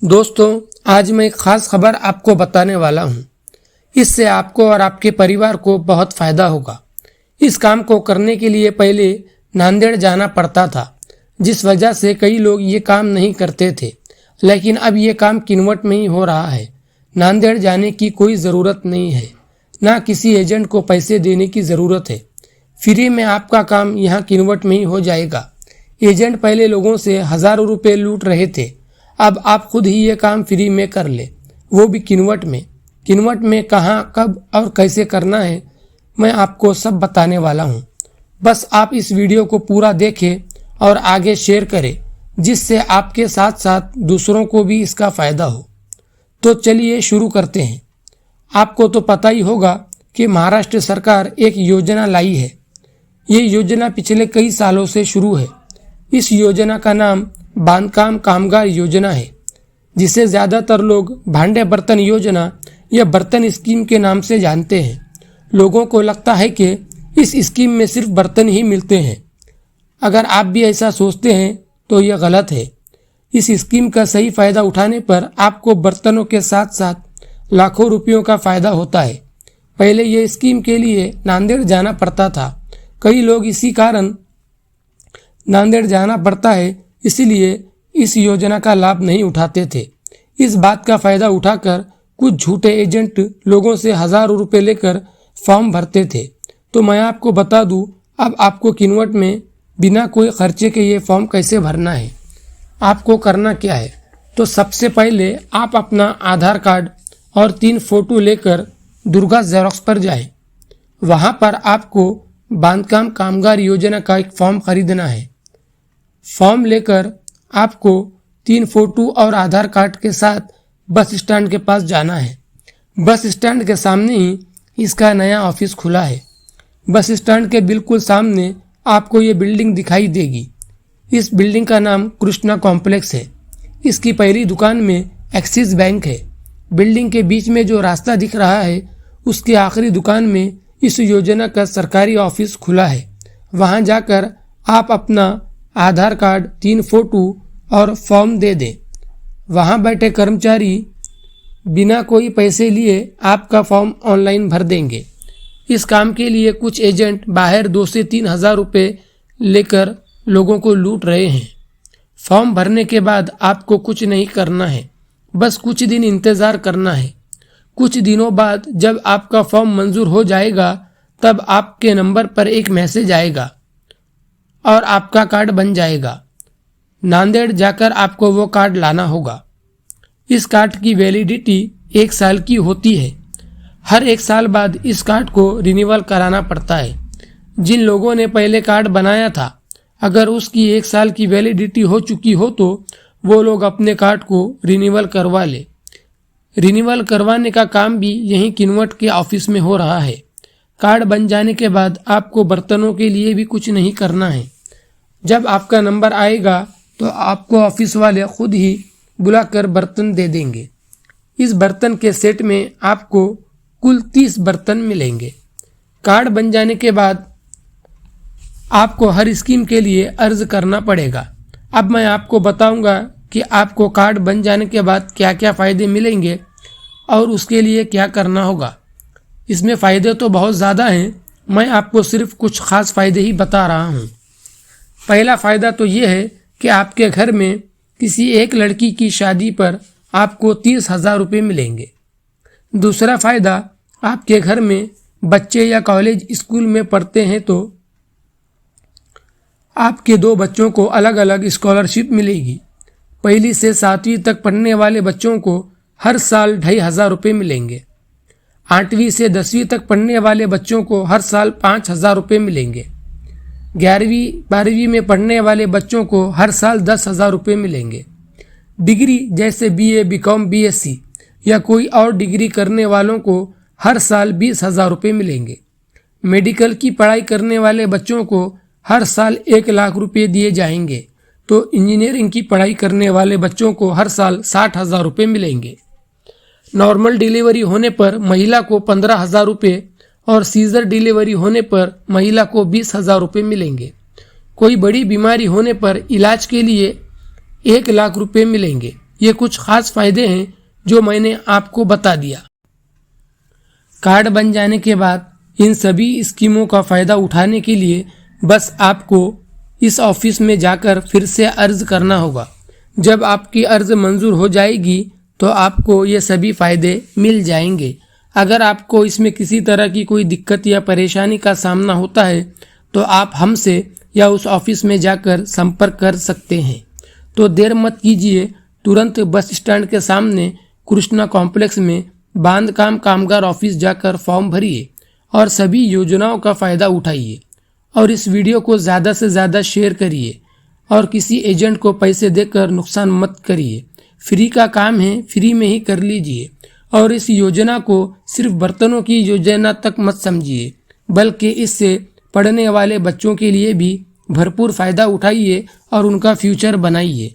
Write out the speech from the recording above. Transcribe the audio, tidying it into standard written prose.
दोस्तों, आज मैं एक खास खबर आपको बताने वाला हूँ। इससे आपको और आपके परिवार को बहुत फायदा होगा। इस काम को करने के लिए पहले नांदेड़ जाना पड़ता था, जिस वजह से कई लोग ये काम नहीं करते थे। लेकिन अब ये काम किन्वट में ही हो रहा है। नांदेड़ जाने की कोई ज़रूरत नहीं है, ना किसी एजेंट को पैसे देने की ज़रूरत है। फ्री में आपका काम यहाँ किन्वट में ही हो जाएगा। एजेंट पहले लोगों से हज़ारों रुपये लूट रहे थे, अब आप खुद ही ये काम फ्री में कर ले, वो भी किन्वट में। किन्वट में कहाँ, कब और कैसे करना है, मैं आपको सब बताने वाला हूँ। बस आप इस वीडियो को पूरा देखें और आगे शेयर करें, जिससे आपके साथ साथ दूसरों को भी इसका फ़ायदा हो। तो चलिए शुरू करते हैं। आपको तो पता ही होगा कि महाराष्ट्र सरकार एक योजना लाई है। ये योजना पिछले कई सालों से शुरू है। इस योजना का नाम बांधकाम कामगार योजना है, जिसे ज़्यादातर लोग भांडे बर्तन योजना या बर्तन स्कीम के नाम से जानते हैं। लोगों को लगता है कि इस स्कीम में सिर्फ बर्तन ही मिलते हैं। अगर आप भी ऐसा सोचते हैं तो यह गलत है। इस स्कीम का सही फ़ायदा उठाने पर आपको बर्तनों के साथ साथ लाखों रुपयों का फ़ायदा होता है। पहले ये स्कीम के लिए नांदेड़ जाना पड़ता था। कई लोग इसी कारण नांदेड़ जाना पड़ता है, इसलिए इस योजना का लाभ नहीं उठाते थे। इस बात का फ़ायदा उठाकर कुछ झूठे एजेंट लोगों से हज़ारों रुपये लेकर फॉर्म भरते थे। तो मैं आपको बता दूं, अब आपको किन्वट में बिना कोई खर्चे के ये फॉर्म कैसे भरना है। आपको करना क्या है, तो सबसे पहले आप अपना आधार कार्ड और 3 फोटो लेकर दुर्गा जेरोक्स पर जाएं। वहाँ पर आपको बांधकाम कामगार योजना का एक फॉर्म खरीदना है। फॉर्म लेकर आपको 3 फोटो और आधार कार्ड के साथ बस स्टैंड के पास जाना है। बस स्टैंड के सामने ही इसका नया ऑफिस खुला है। बस स्टैंड के बिल्कुल सामने आपको ये बिल्डिंग दिखाई देगी। इस बिल्डिंग का नाम कृष्णा कॉम्प्लेक्स है। इसकी पहली दुकान में एक्सिस बैंक है। बिल्डिंग के बीच में जो रास्ता दिख रहा है, उसके आखिरी दुकान में इस योजना का सरकारी ऑफिस खुला है। वहाँ जाकर आप अपना आधार कार्ड, 3 फोटो और फॉर्म दे दें। वहाँ बैठे कर्मचारी बिना कोई पैसे लिए आपका फॉर्म ऑनलाइन भर देंगे। इस काम के लिए कुछ एजेंट बाहर 2 से 3 हज़ार रुपये लेकर लोगों को लूट रहे हैं। फॉर्म भरने के बाद आपको कुछ नहीं करना है, बस कुछ दिन इंतज़ार करना है। कुछ दिनों बाद जब आपका फॉर्म मंजूर हो जाएगा, तब आपके नंबर पर एक मैसेज आएगा और आपका कार्ड बन जाएगा। नांदेड़ जाकर आपको वो कार्ड लाना होगा। इस कार्ड की वैलिडिटी 1 साल की होती है। हर 1 साल बाद इस कार्ड को रिन्यूअल कराना पड़ता है। जिन लोगों ने पहले कार्ड बनाया था, अगर उसकी 1 साल की वैलिडिटी हो चुकी हो तो वो लोग अपने कार्ड को रिन्यूअल करवा ले। रिन्यूअल करवाने का काम भी यहीं किन्वट के ऑफिस में हो रहा है। कार्ड बन जाने के बाद आपको बर्तनों के लिए भी कुछ नहीं करना है। जब आपका नंबर आएगा तो आपको ऑफिस वाले खुद ही बुलाकर बर्तन दे देंगे। इस बर्तन के सेट में आपको कुल 30 बर्तन मिलेंगे। कार्ड बन जाने के बाद आपको हर स्कीम के लिए अर्ज करना पड़ेगा। अब मैं आपको बताऊंगा कि आपको कार्ड बन जाने के बाद क्या क्या फ़ायदे मिलेंगे और उसके लिए क्या करना होगा। इसमें फ़ायदे तो बहुत ज़्यादा हैं, मैं आपको सिर्फ कुछ ख़ास फ़ायदे ही बता रहा हूँ। पहला फ़ायदा तो ये है कि आपके घर में किसी एक लड़की की शादी पर आपको 30,000 रुपये मिलेंगे। दूसरा फ़ायदा, आपके घर में बच्चे या कॉलेज स्कूल में पढ़ते हैं तो आपके 2 बच्चों को अलग अलग स्कॉलरशिप मिलेगी। 1ली से 7वीं तक पढ़ने वाले बच्चों को हर साल 2,500 रुपये मिलेंगे। 8वीं से 10वीं तक पढ़ने वाले बच्चों को हर साल 5,000 रुपये मिलेंगे। 11वीं 12वीं में पढ़ने वाले बच्चों को हर साल 10,000 रुपये मिलेंगे। डिग्री जैसे BA, BCom, BSc या कोई और डिग्री करने वालों को हर साल 20,000 रुपये मिलेंगे। मेडिकल की पढ़ाई करने वाले बच्चों को हर साल 1 लाख रुपये दिए जाएंगे। तो इंजीनियरिंग की पढ़ाई करने वाले बच्चों को हर साल 60,000 रुपये मिलेंगे। नॉर्मल डिलीवरी होने पर महिला को 15,000 रुपये और सीजर डिलीवरी होने पर महिला को 20,000 रुपये मिलेंगे। कोई बड़ी बीमारी होने पर इलाज के लिए 1 लाख रुपये मिलेंगे। ये कुछ खास फायदे हैं जो मैंने आपको बता दिया। कार्ड बन जाने के बाद इन सभी स्कीमों का फायदा उठाने के लिए बस आपको इस ऑफिस में जाकर फिर से अर्ज करना होगा। जब आपकी अर्ज मंजूर हो जाएगी तो आपको ये सभी फायदे मिल जाएंगे। अगर आपको इसमें किसी तरह की कोई दिक्कत या परेशानी का सामना होता है तो आप हमसे या उस ऑफिस में जाकर संपर्क कर सकते हैं। तो देर मत कीजिए, तुरंत बस स्टैंड के सामने कृष्णा कॉम्प्लेक्स में बांधकाम कामगार ऑफिस जाकर फॉर्म भरिए और सभी योजनाओं का फायदा उठाइए। और इस वीडियो को ज़्यादा से ज़्यादा शेयर करिए और किसी एजेंट को पैसे देकर नुकसान मत करिए। फ्री का काम है, फ्री में ही कर लीजिए। और इस योजना को सिर्फ बर्तनों की योजना तक मत समझिए, बल्कि इससे पढ़ने वाले बच्चों के लिए भी भरपूर फायदा उठाइए और उनका फ्यूचर बनाइए।